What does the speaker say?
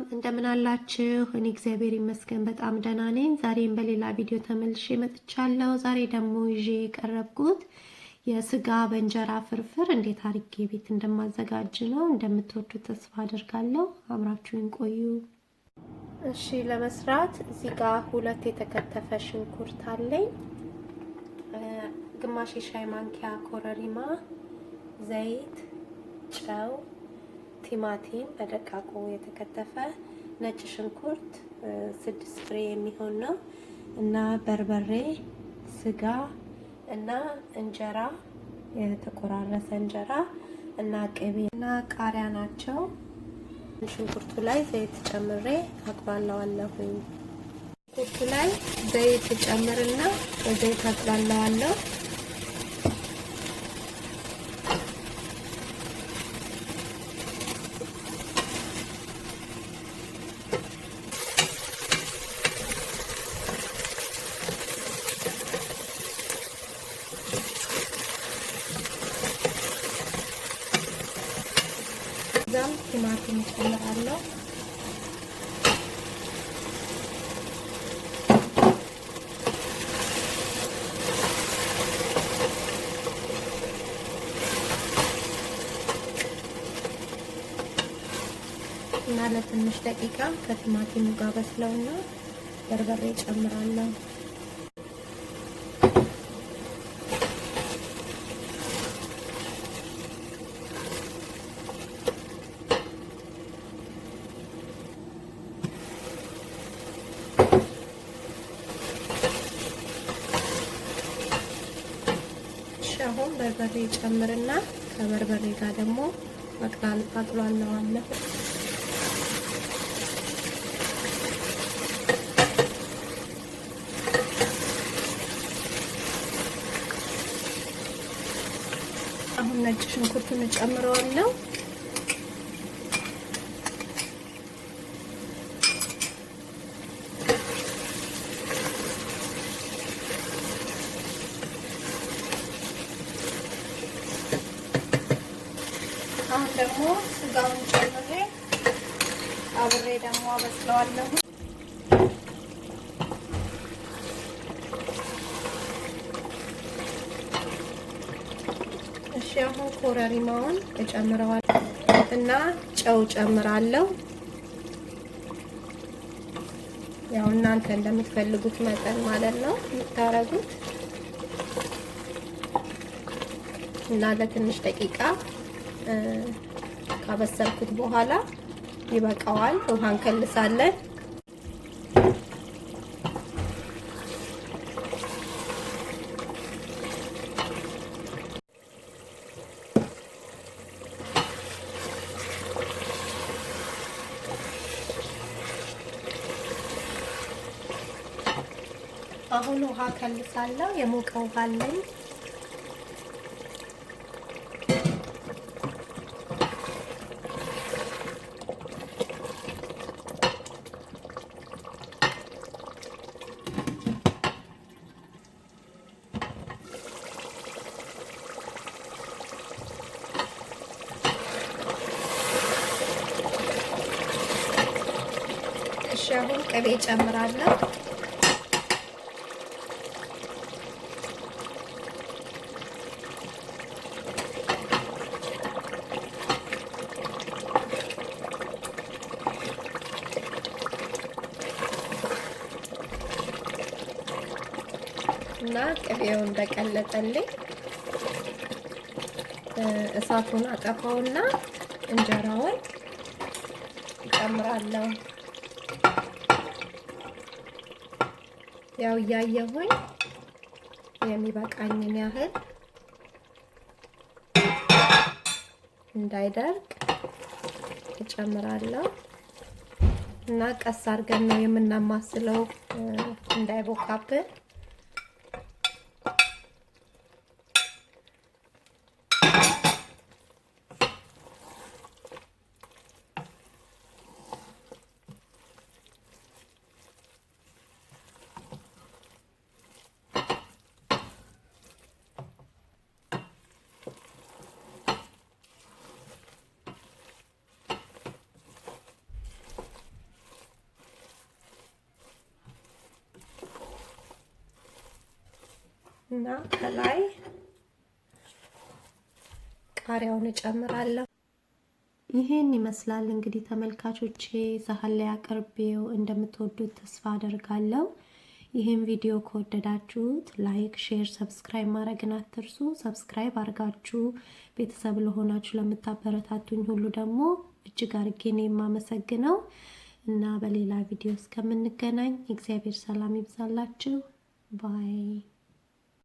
እንደምን አላችሁ? እኔ እግዚአብሔር ይመስገን በጣም ደህና ነኝ። ዛሬም በሌላ ቪዲዮ ተመልሼ መጥቻለሁ። ዛሬ ደግሞ ይዤ የቀረብኩት የስጋ በእንጀራ ፍርፍር እንዴት አድርጌ ቤት እንደማዘጋጅ ነው። እንደምትወዱት ተስፋ አደርጋለሁ። አብራችሁን ቆዩ። እሺ፣ ለመስራት እዚህ ጋር ሁለት የተከተፈ ሽንኩርት አለኝ፣ ግማሽ የሻይ ማንኪያ ኮረሪማ፣ ዘይት፣ ጨው፣ ቲማቲም በደቃቁ የተከተፈ፣ ነጭ ሽንኩርት 6 ፍሬ የሚሆን ነው እና በርበሬ፣ ስጋ እና እንጀራ፣ የተቆራረሰ እንጀራ እና ቅቤ እና ቃሪያ ናቸው። ሽንኩርቱ ላይ ዘይት ጨምሬ አቅላላዋለሁኝ። ሽንኩርቱ ላይ ዘይት ጨምርና በዘይት አቅላላዋለሁ። እዛም ቲማቲም ጨምራለሁ። እና ለትንሽ ደቂቃ ከቲማቲሙ ጋር በስለውና በርበሬ ጨምራለሁ። አሁን በርበሬ ጨምርና ከበርበሬ ጋር ደግሞ አቅላላዋለሁ። አሁን ነጭ ሽንኩርቱን ጨምረዋለሁ። አሁን ደግሞ ስጋውን ጨምሬ አብሬ ደግሞ አበስለዋለሁ። እሺ፣ አሁን ኮረሪማውን እጨምረዋለሁ እና ጨው ጨምራለሁ። ያው እናንተ እንደምትፈልጉት መጠን ማለት ነው የምታረጉት እና ለትንሽ ደቂቃ ካበሰልኩት በኋላ ይበቃዋል። ውሃ እንከልሳለን። አሁን ውሃ ከልሳለሁ። የሞቀ ውሃ አለኝ። እሺ፣ አሁን ቅቤ ጨምራለሁ። እና ቅቤው እንደቀለጠልኝ እሳቱን አጠፋውና እንጀራውን እጨምራለሁ። ያው እያየሁኝ የሚበቃኝን ያህል እንዳይደርቅ እጨምራለሁ እና ቀስ አድርገን ነው የምናማስለው እንዳይቦካብን። እና ከላይ ቃሪያውን እጨምራለሁ። ይሄን ይመስላል እንግዲህ ተመልካቾቼ፣ ሳህን ላይ አቅርቤው እንደምትወዱት ተስፋ አደርጋለሁ። ይሄን ቪዲዮ ከወደዳችሁት ላይክ፣ ሼር፣ ሰብስክራይብ ማድረግን አትርሱ። ሰብስክራይብ አድርጋችሁ ቤተሰብ ለሆናችሁ ለምታበረታቱኝ ሁሉ ደግሞ እጅግ አድርጌ ነው የማመሰግነው እና በሌላ ቪዲዮ እስከምንገናኝ እግዚአብሔር ሰላም ይብዛላችሁ። ባይ